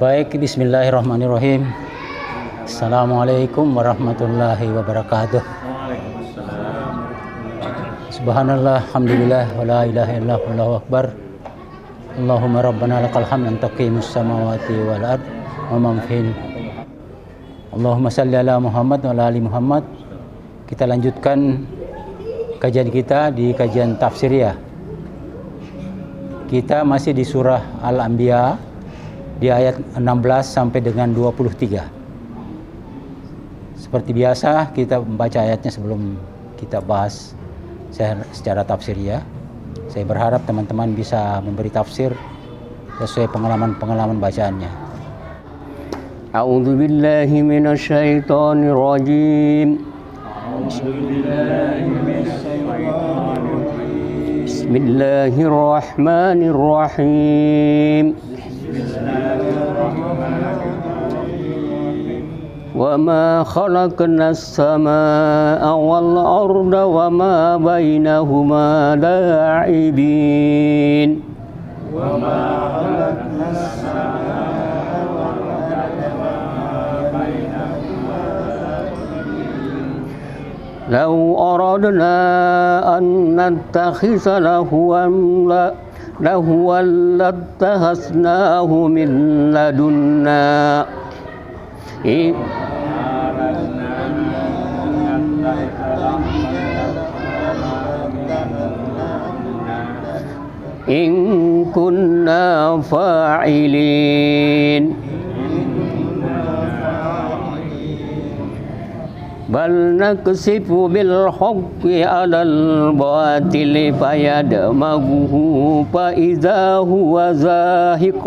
Baik, bismillahirrahmanirrahim. Assalamualaikum warahmatullahi wabarakatuh. Subhanallah, alhamdulillah, wa la ilaha illallah, wallahu akbar. Allahumma rabbana lakal hamd anta qimus samawati wal ard wa man fihin. Allahumma salli ala Muhammad wa ala ali Muhammad. Kita lanjutkan kajian kita di kajian tafsiriyah. Kita masih di surah Al-Anbiya di ayat 16 sampai dengan 23. Seperti biasa kita membaca ayatnya sebelum kita bahas secara tafsiriyah. Saya berharap teman-teman bisa memberi tafsir sesuai pengalaman bacaannya. A'udzu billahi minasyaitonir rajim. Bismillahirrahmanirrahim. Wa ma khalaqnas samaa'a wal arda wa ma bainahuma la'ibin. Wa ma khalaqnas samaa'a wal arda wa ma bainahuma la'ibin. Law aradna an nattakhidha lahwan lattakhadnahu min ladunna. In kunna fa'ilin. Bal naksifu bil haqqi 'alal batili fayadmaghuhu fa idza huwa zahiq.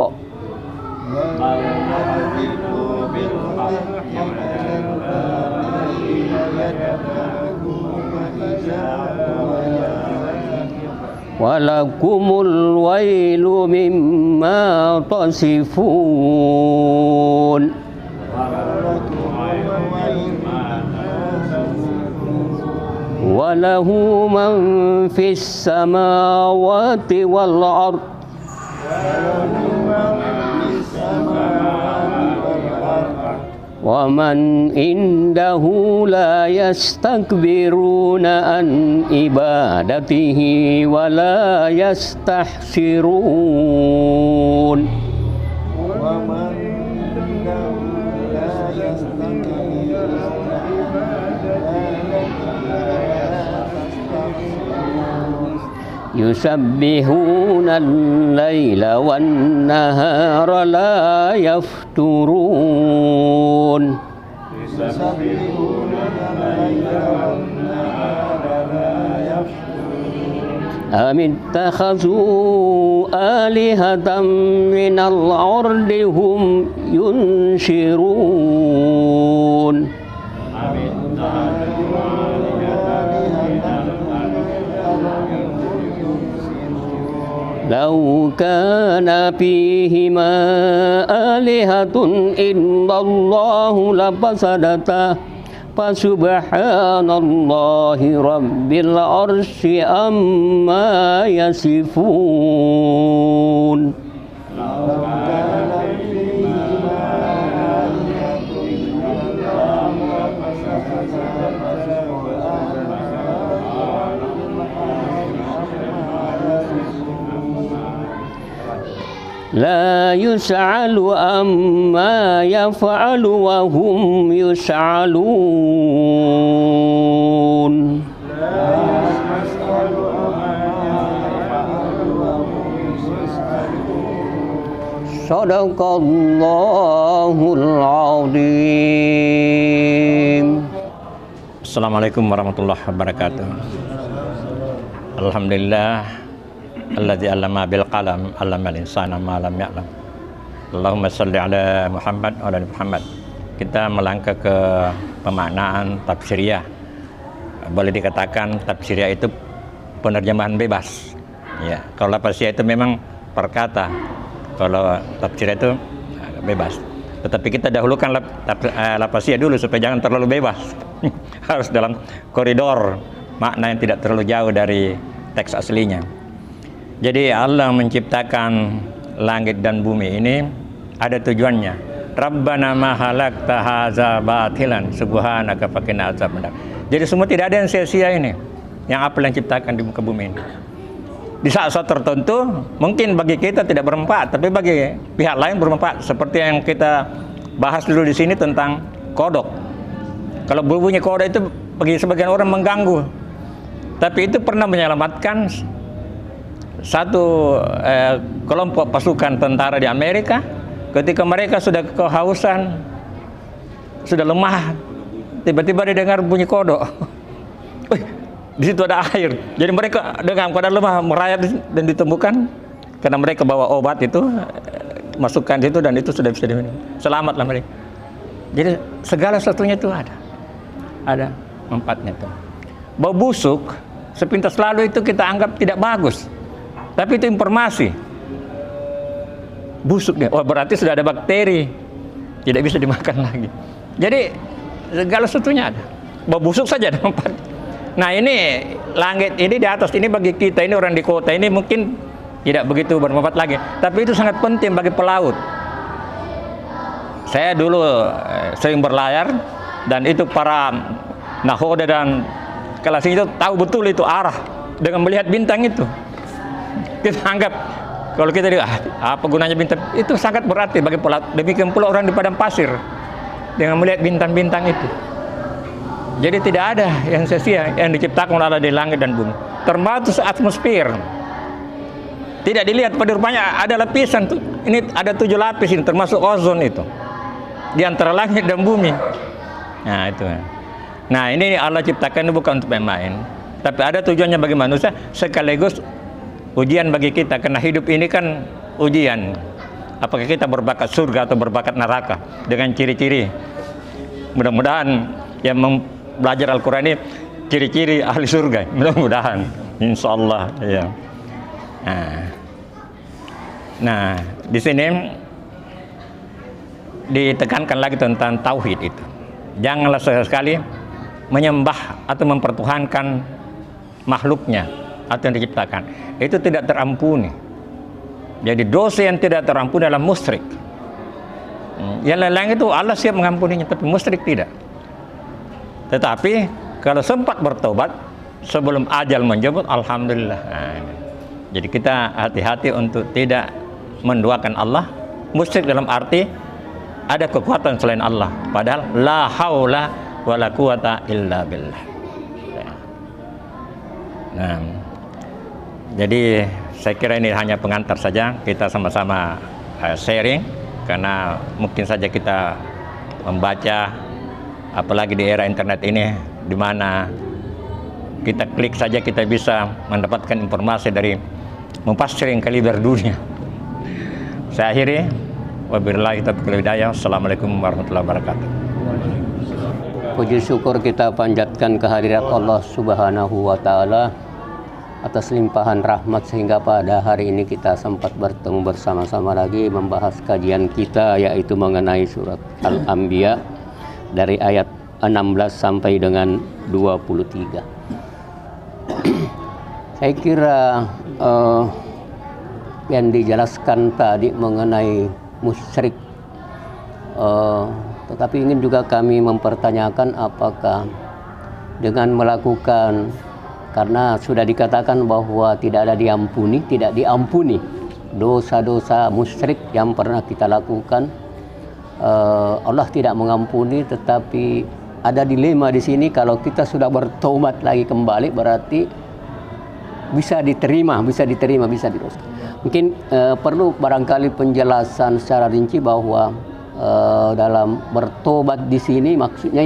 Walakumul wailu mimma tasifun. Walahu man fis samawati wal ard. Wa man indahu la yastakbiruna an ibadatihi wa la yastahsirun. Wa man indahu la yastakbiruna yusabbihuna al-laila wan-nahara la yafturun. Am ittakhadhu alihatan minal ardi hum yunshirun. Lau kana fihima alihatun illallahu lafasadata fasubhanallahi rabbil arsy amma yasifun. La yus'alu amma yaf'alu wa hum yus'alun. Shadaqallahul azim. Assalamualaikum warahmatullahi wabarakatuh. Alhamdulillah alladzi 'allama bil qalam 'allamal insana ma lam ya'lam. Allahumma shalli ala Muhammad wa ala Muhammad. Kita melangkah ke pemaknaan tafsiriyah. Boleh dikatakan tafsiriyah itu penerjemahan bebas. Ya, kalau lafaziyah itu memang per kata. Kalau tafsiriyah itu bebas. Tetapi kita dahulukan lafaziyah dulu supaya jangan terlalu bebas. Harus dalam koridor makna yang tidak terlalu jauh dari teks aslinya. Jadi Allah menciptakan langit dan bumi ini ada tujuannya. Rabbana ma halakta hadza batilan subhanaka faqina azabannar. Jadi semua tidak ada yang sia-sia ini. Yang apa yang ciptakan di muka bumi ini. Di saat-saat tertentu mungkin bagi kita tidak bermanfaat, tapi bagi pihak lain bermanfaat. Seperti yang kita bahas dulu di sini tentang kodok. Kalau berbunyi kodok itu bagi sebagian orang mengganggu, tapi itu pernah menyelamatkan satu kelompok pasukan tentara di Amerika ketika mereka sudah kehausan, sudah lemah, tiba-tiba didengar bunyi kodok. Di situ ada air, jadi mereka dengan keadaan lemah merayap dan ditemukan karena mereka bawa obat itu, masukkan situ dan itu sudah bisa diminum. Selamatlah mereka. Jadi segala sesuatunya itu ada manfaatnya itu. Bau busuk sepintas lalu itu kita anggap tidak bagus, tapi itu informasi. Busuknya, oh berarti sudah ada bakteri, tidak bisa dimakan lagi. Jadi segala sesuatunya ada. Bau busuk saja ada manfaat. Nah ini langit ini di atas ini bagi kita ini orang di kota ini mungkin tidak begitu bermanfaat lagi, tapi itu sangat penting bagi pelaut. Saya dulu sering berlayar dan itu para nahoda dan kelas itu tahu betul itu arah dengan melihat bintang itu. Kita anggap kalau kita apa gunanya bintang itu sangat berarti bagi pelaut. Demikian pula orang di padang pasir dengan melihat bintang-bintang itu. Jadi tidak ada yang sia-sia yang diciptakan oleh Allah di langit dan bumi. Termasuk atmosfer. Tidak dilihat pada rupanya ada lapisan tuh. Ini ada 7 lapis ini termasuk ozon itu. Di antara langit dan bumi. Nah, itu. Nah, ini Allah ciptakan bukan untuk main-main, tapi ada tujuannya bagi manusia sekaligus ujian bagi kita karena hidup ini kan ujian. Apakah kita berbakat surga atau berbakat neraka dengan ciri-ciri. Mudah-mudahan yang belajar Al-Quran ini ciri-ciri ahli surga, mudah-mudahan, insya Allah ya. Nah, di sini ditekankan lagi tentang tauhid itu. Janganlah sekali menyembah atau mempertuhankan makhluknya atau yang diciptakan. Itu tidak terampuni. Jadi dosa yang tidak terampuni adalah musyrik. Yang lain-lain itu Allah siap mengampuninya, tapi musyrik tidak. Tetapi kalau sempat bertobat sebelum ajal menjemput, alhamdulillah. Nah, jadi kita hati-hati untuk tidak menduakan Allah. Musyrik dalam arti ada kekuatan selain Allah, padahal la haula wala quwata illa billah. Nah, jadi saya kira ini hanya pengantar saja, kita sama-sama sharing karena mungkin saja kita membaca, apalagi di era internet ini di mana kita klik saja kita bisa mendapatkan informasi dari mufassir yang kaliber dunia. Saya akhiri, wabillahi taufiq wal hidayah. Assalamualaikum warahmatullahi wabarakatuh. Puji syukur kita panjatkan kehadirat Allah Subhanahu wa taala atas limpahan rahmat sehingga pada hari ini kita sempat bertemu bersama-sama lagi membahas kajian kita yaitu mengenai surat Al-Anbiya dari ayat 16 sampai dengan 23. Saya kira yang dijelaskan tadi mengenai musyrik, tetapi ingin juga kami mempertanyakan apakah dengan melakukan, karena sudah dikatakan bahwa tidak diampuni dosa-dosa musyrik yang pernah kita lakukan. Allah tidak mengampuni, tetapi ada dilema di sini. Kalau kita sudah bertobat lagi kembali berarti bisa diterima. Mungkin perlu barangkali penjelasan secara rinci bahwa dalam bertobat di sini maksudnya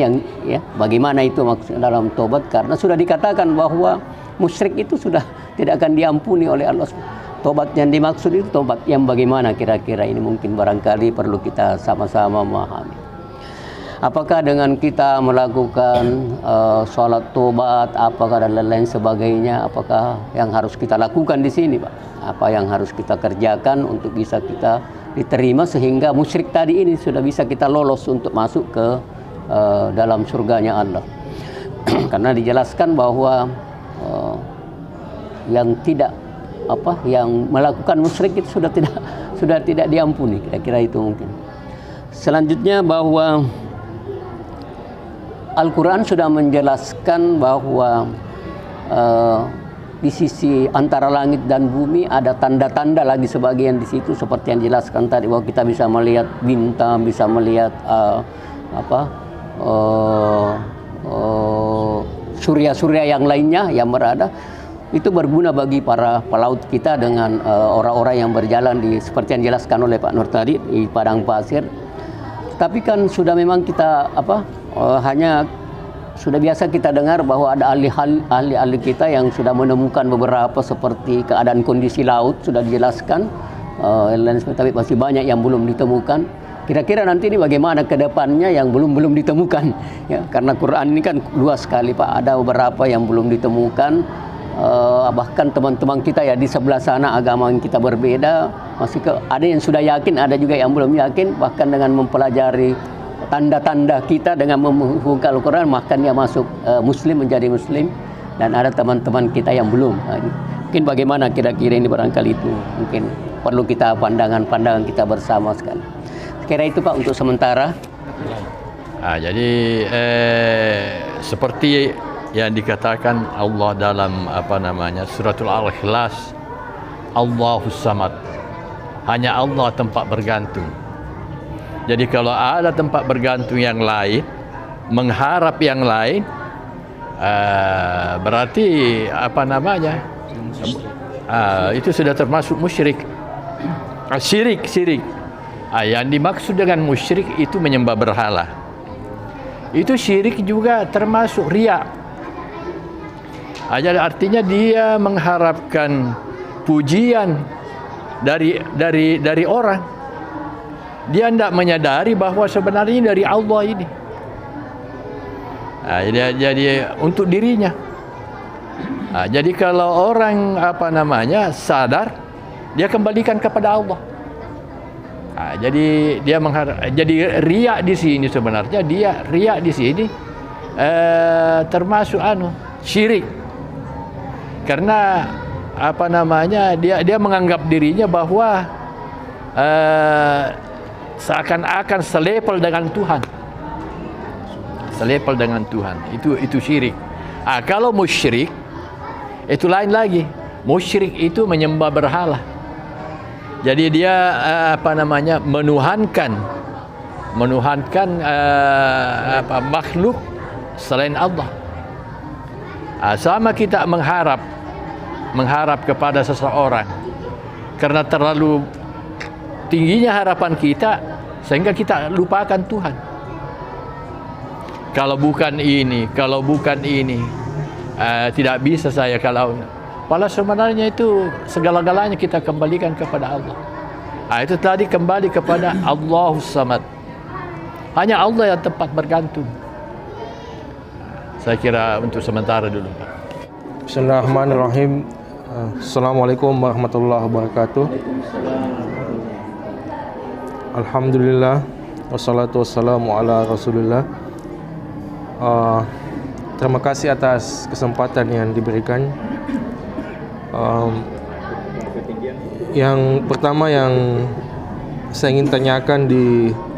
bagaimana itu maksudnya dalam tobat, karena sudah dikatakan bahwa musyrik itu sudah tidak akan diampuni oleh Allah. Tobat yang dimaksud itu tobat yang bagaimana kira-kira, ini mungkin barangkali perlu kita sama-sama memahami. Apakah dengan kita melakukan sholat tobat, apakah dan lain-lain sebagainya, apakah yang harus kita lakukan di sini, Pak? Apa yang harus kita kerjakan untuk bisa kita diterima sehingga musyrik tadi ini sudah bisa kita lolos untuk masuk ke dalam surganya Allah. Karena dijelaskan bahwa yang melakukan musyrik itu sudah tidak diampuni, kira-kira itu mungkin. Selanjutnya bahwa Al-Quran sudah menjelaskan bahwa di sisi antara langit dan bumi ada tanda-tanda lagi sebagian di situ, seperti yang dijelaskan tadi bahwa kita bisa melihat bintang, bisa melihat surya-surya yang lainnya yang berada. Itu berguna bagi para pelaut kita dengan orang-orang yang berjalan di seperti yang dijelaskan oleh Pak Nur tadi di padang pasir. Tapi kan sudah memang kita hanya sudah biasa kita dengar bahwa ada ahli-ahli kita yang sudah menemukan beberapa seperti keadaan kondisi laut sudah dijelaskan, tapi masih banyak yang belum ditemukan. Kira-kira nanti ini bagaimana ke depannya yang belum ditemukan, ya, karena Quran ini kan luas sekali Pak. Ada beberapa yang belum ditemukan, bahkan teman-teman kita ya di sebelah sana agama yang kita berbeda ada yang sudah yakin, ada juga yang belum yakin. Bahkan dengan mempelajari tanda-tanda kita dengan membuka Al-Quran, maka dia masuk Muslim, menjadi Muslim. Dan ada teman-teman kita yang belum. Mungkin bagaimana kira-kira ini barangkali itu mungkin perlu kita pandangan kita bersama sekali. Kira itu Pak untuk sementara. Jadi seperti yang dikatakan Allah dalam suratul Al-Ikhlas, Allahus Samad, hanya Allah tempat bergantung. Jadi kalau ada tempat bergantung yang lain, mengharap yang lain, berarti itu sudah termasuk musyrik. Syirik. Yang dimaksud dengan musyrik itu menyembah berhala. Itu syirik juga termasuk riya. Jadi artinya dia mengharapkan pujian dari orang. Dia tidak menyadari bahwa sebenarnya dari Allah ini. Jadi untuk dirinya. Jadi kalau orang sadar, dia kembalikan kepada Allah. Jadi dia jadi riya di sini sebenarnya riya di sini termasuk syirik. Karena dia menganggap dirinya bahwa seakan-akan selevel dengan Tuhan. Selevel dengan Tuhan. Itu syirik. Kalau musyrik itu lain lagi. Musyrik itu menyembah berhala. Jadi dia menuhankan makhluk selain Allah. Sama kita mengharap kepada seseorang karena terlalu tingginya harapan kita sehingga kita lupakan Tuhan. Kalau bukan ini, tidak bisa saya kalau. Padahal sebenarnya itu segala-galanya kita kembalikan kepada Allah. Itu tadi kembali kepada Allahus Samad. Hanya Allah yang tempat bergantung. Saya kira untuk sementara dulu, Pak. Bismillahirrahmanirrahim. Assalamualaikum warahmatullahi wabarakatuh. Alhamdulillah, wassalatu wassalamu ala Rasulillah. Terima kasih atas kesempatan yang diberikan. Yang pertama yang saya ingin tanyakan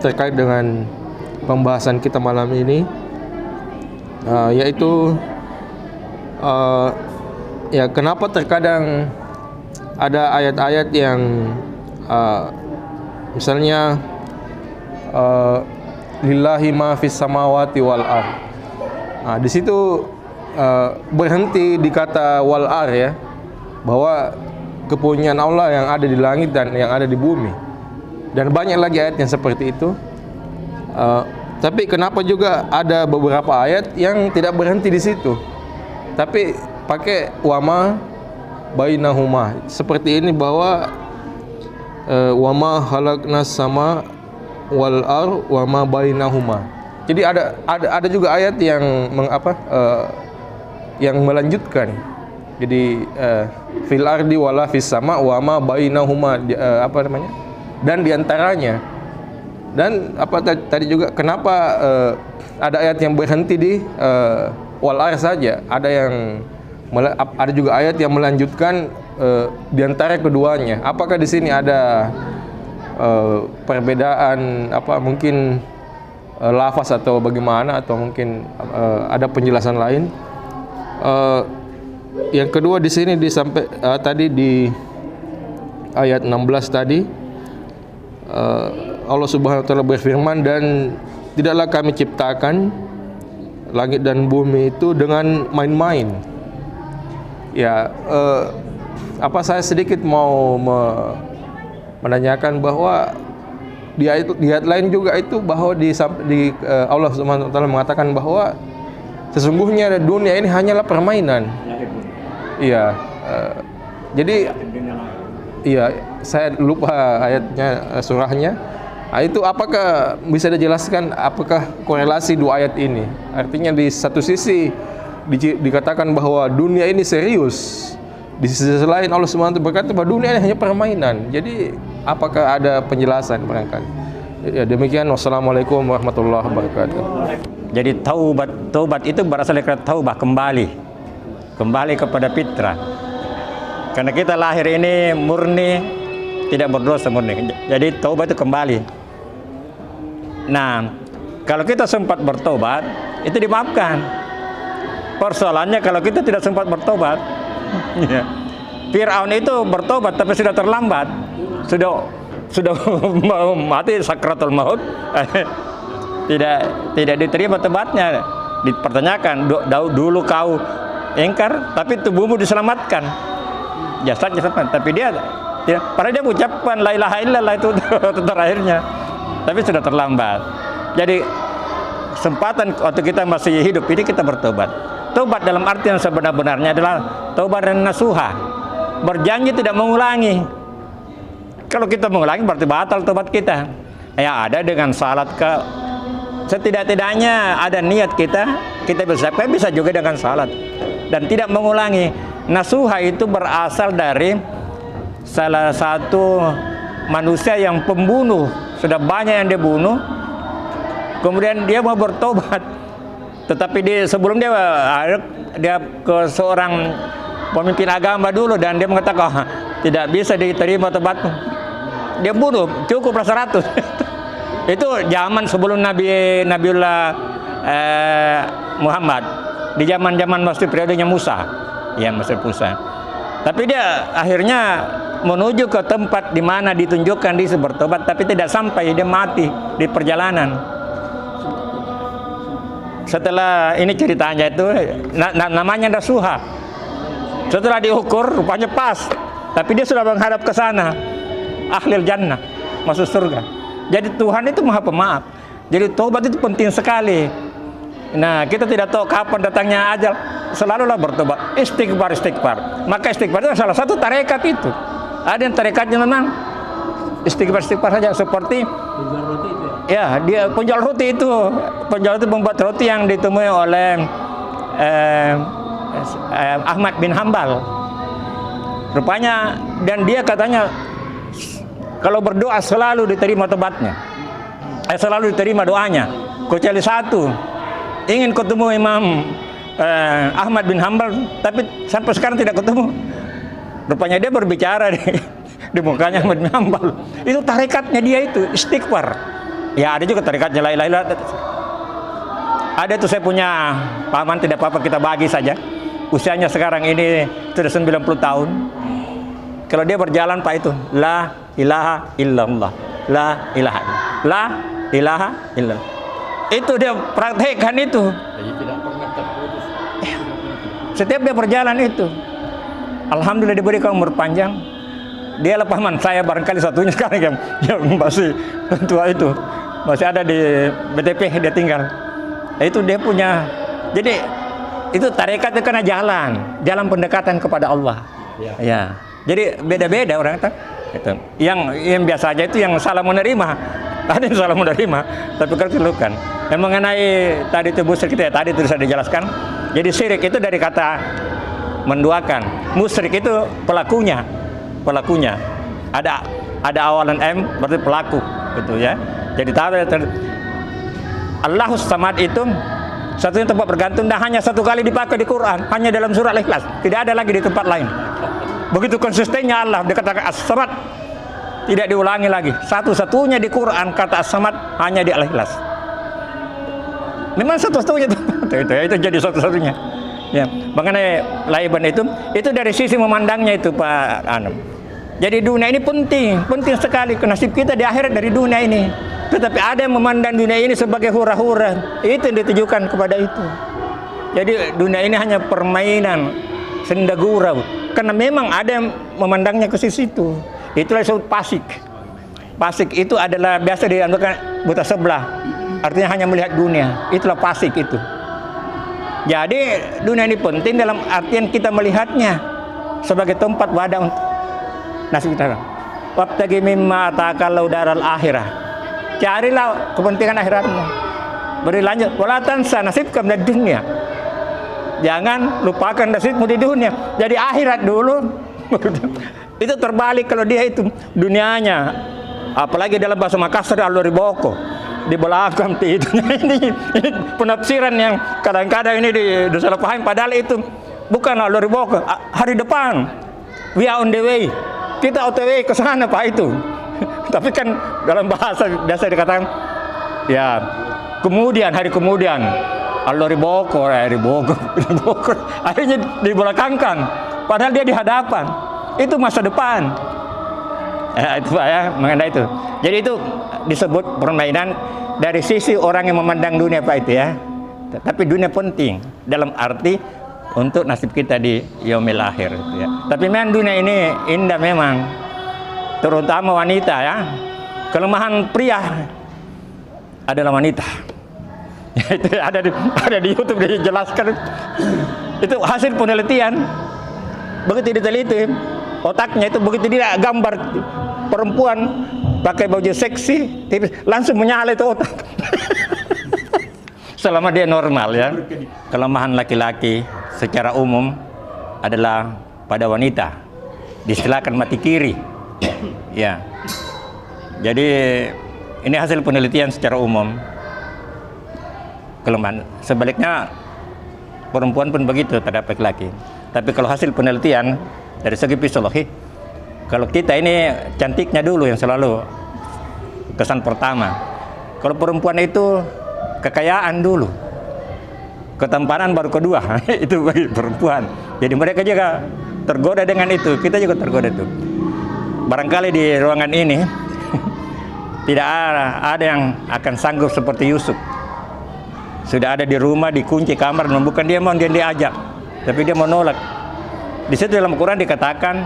terkait dengan pembahasan kita malam ini, yaitu kenapa terkadang ada ayat-ayat yang misalnya lillahi ma fis samawati wal ard. Di situ berhenti di kata wal ard, ya, bahwa kepunyaan Allah yang ada di langit dan yang ada di bumi. Dan banyak lagi ayat yang seperti itu. Tapi kenapa juga ada beberapa ayat yang tidak berhenti di situ, tapi pakai wama bainahuma, seperti ini, bahwa wama khalaqnas sama wal ar wama bainahuma. Jadi ada juga ayat yang yang melanjutkan. Jadi fil ardi wala fis sama wama bainahuma, dan diantaranya. Dan tadi juga kenapa ada ayat yang berhenti di wal ar saja, ada juga ayat yang melanjutkan di antara keduanya. Apakah di sini ada perbedaan mungkin lafaz atau bagaimana, atau mungkin ada penjelasan lain. Yang kedua di sini tadi di ayat 16 tadi Allah Subhanahu wa taala berfirman, dan tidaklah kami ciptakan langit dan bumi itu dengan main-main. Ya, saya sedikit mau menanyakan bahwa di ayat lain juga itu bahwa Allah Subhanahu wa taala mengatakan bahwa sesungguhnya dunia ini hanyalah permainan. Iya. Jadi saya lupa ayatnya, surahnya. Itu apakah bisa dijelaskan apakah korelasi dua ayat ini? Artinya di satu sisi dikatakan bahwa dunia ini serius, di sisi lain Allah SWT berkata bahwa dunia ini hanya permainan. Jadi apakah ada penjelasan barangkali? Ya, demikian. Wassalamualaikum warahmatullahi wabarakatuh. Jadi taubat itu berasal dari kata taubah, kembali kepada fitrah. Karena kita lahir ini murni, tidak berdosa murni. Jadi taubat itu kembali. Nah, kalau kita sempat bertobat, itu dimaafkan. Persoalannya kalau kita tidak sempat bertobat, ya. Fir'aun itu bertobat tapi sudah terlambat, sudah mau mati sakratul maut, tidak diterima tobatnya, dipertanyakan. Dulu kau ingkar, tapi tubuhmu diselamatkan, jasadnya selamat, tapi dia tidak. Padahal dia mengucapkan la ilaha illallah itu terakhirnya, tapi sudah terlambat. Jadi kesempatan waktu kita masih hidup ini kita bertobat. Tobat dalam arti yang sebenar-benarnya adalah tobat dan nasuha, berjanji tidak mengulangi. Kalau kita mengulangi berarti batal tobat kita. Ya, ada dengan salat setidak-tidaknya ada niat kita bisa juga dengan salat dan tidak mengulangi. Nasuha itu berasal dari salah satu manusia yang pembunuh, sudah banyak yang dia bunuh, kemudian dia mau bertobat, tetapi sebelum dia ke seorang pemimpin agama dulu, dan dia mengatakan tidak bisa diterima tobatmu. Dia bunuh, cukup rasa 100. Itu zaman sebelum Nabiullah Muhammad, di zaman masih periodenya Musa, ya masih Musa. Tapi dia akhirnya menuju ke tempat di mana ditunjukkan dia bertobat, tapi tidak sampai, dia mati di perjalanan. Setelah ini ceritanya itu namanya nasuha. Setelah diukur rupanya pas, tapi dia sudah menghadap ke sana, ahlil jannah, masuk surga. Jadi Tuhan itu maha pemaaf. Jadi tobat itu penting sekali. Nah, kita tidak tahu kapan datangnya ajal, selalulah bertobat, istighfar. Maka istighfar itu salah satu tarekat itu. Ada yang tarekatnya memang istighfar saja, seperti ya, dia penjual roti itu membuat roti yang ditemui oleh Ahmad bin Hambal. Rupanya, dan dia katanya kalau berdoa selalu diterima tobatnya, selalu diterima doanya, kecuali satu. Ingin ketemu Imam Ahmad bin Hambal, tapi sampai sekarang tidak ketemu. Rupanya dia berbicara di mukanya Ahmad bin Hambal. Itu tarikatnya dia itu istighfar. Ya, ada juga tarikatnya la ilaha illallah. Ada tuh, saya punya paman, tidak apa-apa kita bagi saja. Usianya sekarang ini sudah 90 tahun. Kalau dia berjalan Pak itu la ilaha illallah, la ilaha illallah, la ilaha illallah. Itu dia praktekkan itu. Jadi tidak pernah terputus. Setiap dia berjalan itu, alhamdulillah diberikan umur panjang. Dia paman saya barangkali satunya sekarang yang masih tua itu, masih ada di BTP dia tinggal. Itu dia punya. Jadi itu tarekat itu karena jalan pendekatan kepada Allah. Ya. Jadi beda-beda orang itu. Yang biasa aja itu yang salah menerima. Ada yang salah menerima, tapi kalau dilukan. Yang mengenai tadi itu musyrik kita tadi itu sudah dijelaskan. Jadi syirik itu dari kata menduakan. Musyrik itu pelakunya. Ada awalan M berarti pelaku, gitu ya. Jadi Allahus Samad itu satunya tempat bergantung, dan hanya satu kali dipakai di Quran, hanya dalam surah Al-Ikhlas, tidak ada lagi di tempat lain. Begitu konsistennya Allah, dikatakan As-Samad, tidak diulangi lagi. Satu-satunya di Quran kata As-Samad hanya di Al-Ikhlas. Memang satu-satunya itu jadi satu-satunya. Ya, mengenai laiban itu dari sisi memandangnya itu Pak Anam. Jadi dunia ini penting sekali. Nasib kita di akhirat dari dunia ini. Tetapi ada yang memandang dunia ini sebagai hura-hura. Itu yang ditujukan kepada itu. Jadi dunia ini hanya permainan, senda gurau. Karena memang ada yang memandangnya ke sisi itu. Itulah disebut fasik. Fasik itu adalah biasa dianggap buta sebelah. Artinya hanya melihat dunia. Itulah fasik itu. Jadi dunia ini penting dalam artian kita melihatnya sebagai tempat wadah untuk nasib kita. Wabtagi mimma ataqallau daral akhirah. Carilah kepentingan akhiratmu. Beri lanjut. Wala tansa nasibka minad dunya. Jangan lupakan nasibmu di dunia. Jadi akhirat dulu. Itu terbalik kalau dia itu dunianya. Apalagi dalam bahasa Makassar Allah riboko. Di belakang itu ini penafsiran yang kadang-kadang ini disalah paham, padahal itu bukan Allah riboko. Hari depan. We are on the way. Kita OTW ke sana Pak itu. Tapi kan dalam bahasa biasa dikatakan ya kemudian hari kemudian Allah riboko, akhirnya dibelakangkan padahal dia di hadapan. Itu masa depan. Itu Pak ya, mengenai itu. Jadi itu disebut permainan dari sisi orang yang memandang dunia Pak itu ya. Tapi dunia penting dalam arti untuk nasib kita di yaumil akhir gitu ya. Tapi memang dunia ini indah memang. Terutama wanita ya. Kelemahan pria adalah wanita. Itu ada di YouTube dijelaskan. Itu hasil penelitian. Begitu diteliti, otaknya itu begitu dia gambar perempuan pakai baju seksi, tipis, langsung menyala itu otak. Selama dia normal ya. Kelemahan laki-laki secara umum adalah pada wanita. Diistilahkan mati kiri. Ya. Jadi ini hasil penelitian secara umum. Kelemahan. Sebaliknya perempuan pun begitu terhadap laki-laki. Tapi kalau hasil penelitian dari segi fisiologi, kalau kita ini cantiknya dulu yang selalu kesan pertama. Kalau perempuan itu kekayaan dulu, ketampanan baru kedua. Itu bagi perempuan. Jadi mereka juga tergoda dengan itu. Kita juga tergoda itu. Barangkali di ruangan ini tidak ada yang akan sanggup seperti Yusuf. Sudah ada di rumah, dikunci kamar, bukan dia mau dia diajak, tapi dia mau nolak. Di situ dalam Quran dikatakan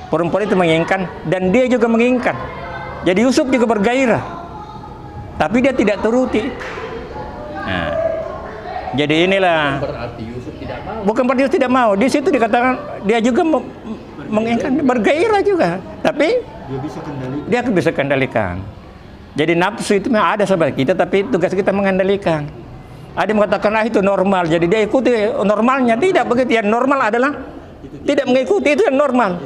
perempuan itu menginginkan dan dia juga menginginkan. Jadi Yusuf juga bergairah, tapi dia tidak turuti. Nah, jadi inilah. Berarti Yusuf tidak mau. Bukan berarti Yusuf tidak mau. Di situ dikatakan dia juga menginginkan, bergairah juga, tapi dia bisa kendalikan. Jadi nafsu itu memang ada sahabat kita, tapi tugas kita mengendalikan. Ada yang mengatakan itu normal, jadi dia ikuti normalnya. Tidak begitu. Yang normal adalah tidak mengikuti, itu yang normal.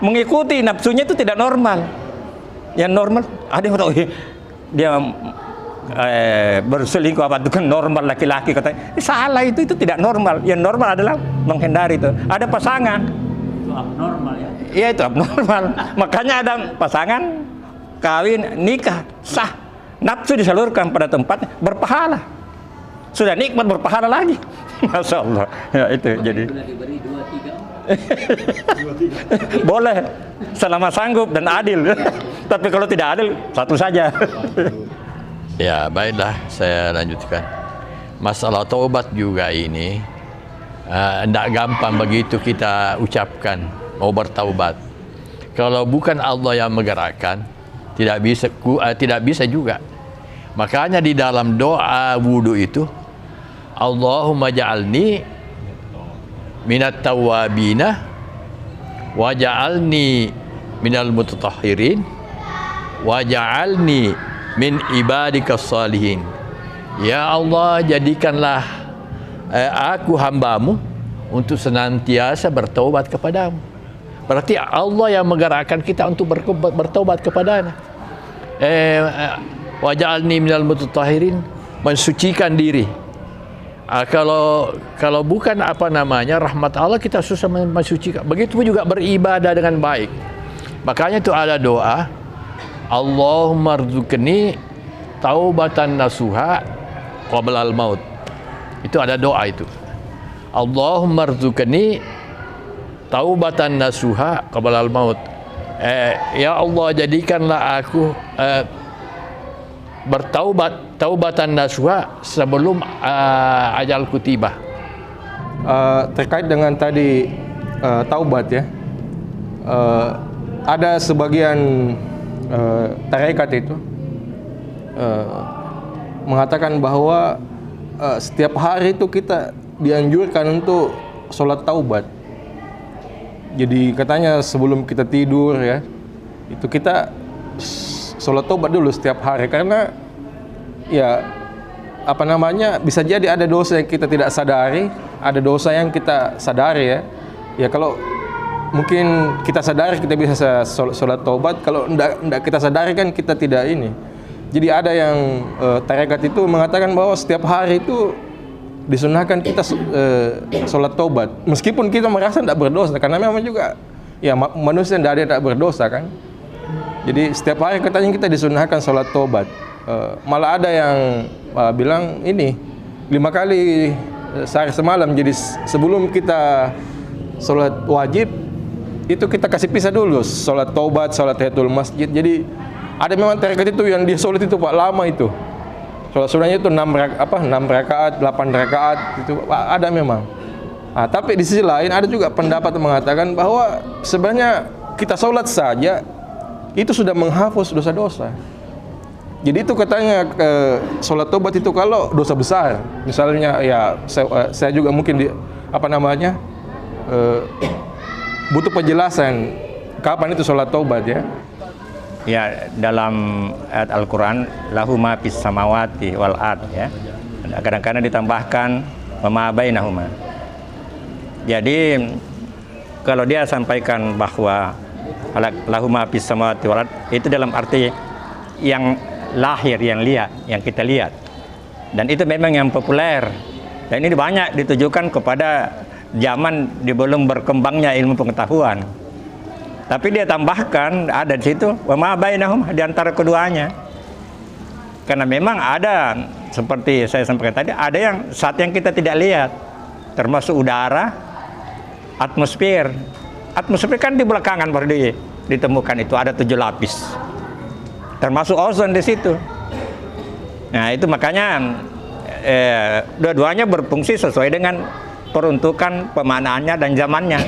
Mengikuti nafsunya itu tidak normal. Yang normal ada yang mengatakan dia berselingkuh apa itu kan normal laki-laki, katanya salah, itu tidak normal. Yang normal adalah menghindari itu. Ada pasangan itu abnormal ya. Iya, itu abnormal. Makanya ada pasangan kawin, nikah, sah, nafsu disalurkan pada tempat berpahala. Sudah nikmat berpahala lagi. Masya Allah. Ya, itu jadi. Boleh, selama sanggup dan adil. Tapi kalau tidak adil, satu saja. Ya, baiklah, saya lanjutkan. Masalah taubat juga ini tidak gampang begitu kita ucapkan mau bertaubat. Kalau bukan Allah yang menggerakkan, tidak bisa juga. Makanya di dalam doa wudu itu, Allahumma ja'alni minat tawabina wa ja'alni minal mutatahhirin wa ja'alni min ibadikas salihin. Ya Allah, jadikanlah aku hambamu untuk senantiasa bertaubat kepadamu. Berarti Allah yang menggerakkan kita untuk bertaubat kepadanya. Waj'alni minal mutatahhirin, mensucikan diri. Kalau bukan rahmat Allah, kita susah mensucikan. Begitu juga beribadah dengan baik. Makanya itu ada doa, Allahumma rzuqni taubatan nasuha qabla al-maut. Itu ada doa itu. Allahumma rzuqni taubatan nasuha qabla al-maut. Ya Allah, jadikanlah aku taubatan nasuha sebelum ajalku tiba. Terkait dengan tadi taubat ya, ada sebagian tarekat itu mengatakan bahwa setiap hari itu kita dianjurkan untuk sholat taubat. Jadi katanya sebelum kita tidur ya, itu kita sholat taubat dulu setiap hari, karena ya apa namanya, bisa jadi ada dosa yang kita tidak sadari, ada dosa yang kita sadari ya. Ya kalau mungkin kita sadari kita bisa sholat taubat, kalau enggak kita sadari kan kita tidak ini. Jadi ada yang tarekat itu mengatakan bahwa setiap hari itu disunahkan kita sholat taubat, meskipun kita merasa tidak berdosa, karena memang juga ya manusia tidak ada yang tidak berdosa kan. Jadi setiap hari katanya kita disunahkan sholat taubat. Malah ada yang bilang ini 5 kali sehari semalam. Jadi sebelum kita sholat wajib itu kita kasih pisah dulu, sholat taubat, sholat tahiyatul masjid. Jadi ada memang tarekat itu yang dia sholat itu Pak lama itu. Sholat sunnahnya itu 6 rakaat, 8 rakaat itu ada memang. Nah, tapi di sisi lain ada juga pendapat yang mengatakan bahwa sebenarnya kita sholat saja itu sudah menghapus dosa-dosa. Jadi itu katanya sholat taubat itu kalau dosa besar, misalnya ya saya juga mungkin butuh penjelasan kapan itu sholat taubat ya. Ya, dalam ayat Al-Quran lahu ma fis samawati wal ard ya. Kadang-kadang ditambahkan ma bainahuma. Jadi kalau dia sampaikan bahwa lahu ma fis samawati wal ard itu dalam arti yang lahir, yang lihat, yang kita lihat. Dan itu memang yang populer. Dan ini banyak ditujukan kepada zaman di belum berkembangnya ilmu pengetahuan. Tapi dia tambahkan ada di situ wa ma bainahum, di antara keduanya. Karena memang ada seperti saya sampaikan tadi, ada yang saat yang kita tidak lihat, termasuk udara, atmosfer. Atmosfer kan di belakangan baru ditemukan itu ada 7 lapis. Termasuk ozon di situ. Nah, itu makanya dua-duanya berfungsi sesuai dengan peruntukan pemaknaannya dan zamannya.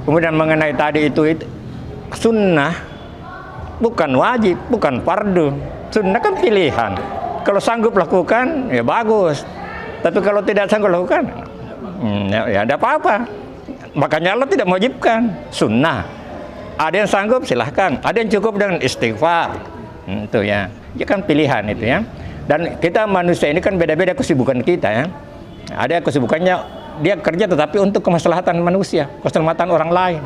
Kemudian mengenai tadi itu sunnah bukan wajib, bukan fardu. Sunnah kan pilihan. Kalau sanggup lakukan ya bagus. Tapi kalau tidak sanggup lakukan ya ada apa-apa. Makanya Allah tidak mewajibkan sunnah. Ada yang sanggup silahkan, ada yang cukup dengan istighfar. Itu ya. Ya kan pilihan itu ya. Dan kita manusia ini kan beda-beda kesibukan kita ya. Ada kesibukannya dia kerja tetapi untuk kemaslahatan manusia, keselamatan orang lain.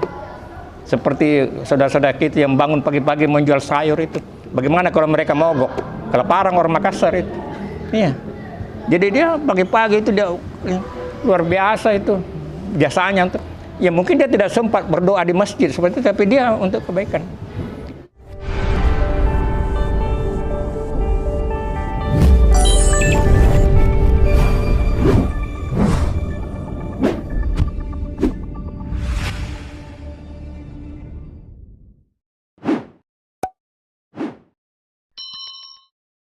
Seperti saudara-saudara kita yang bangun pagi-pagi menjual sayur itu. Bagaimana kalau mereka mogok? Kelaparan orang Makassar itu. Iya. Jadi dia pagi-pagi itu dia luar biasa itu jasanya untuk. Ya mungkin dia tidak sempat berdoa di masjid seperti itu, tapi dia untuk kebaikan.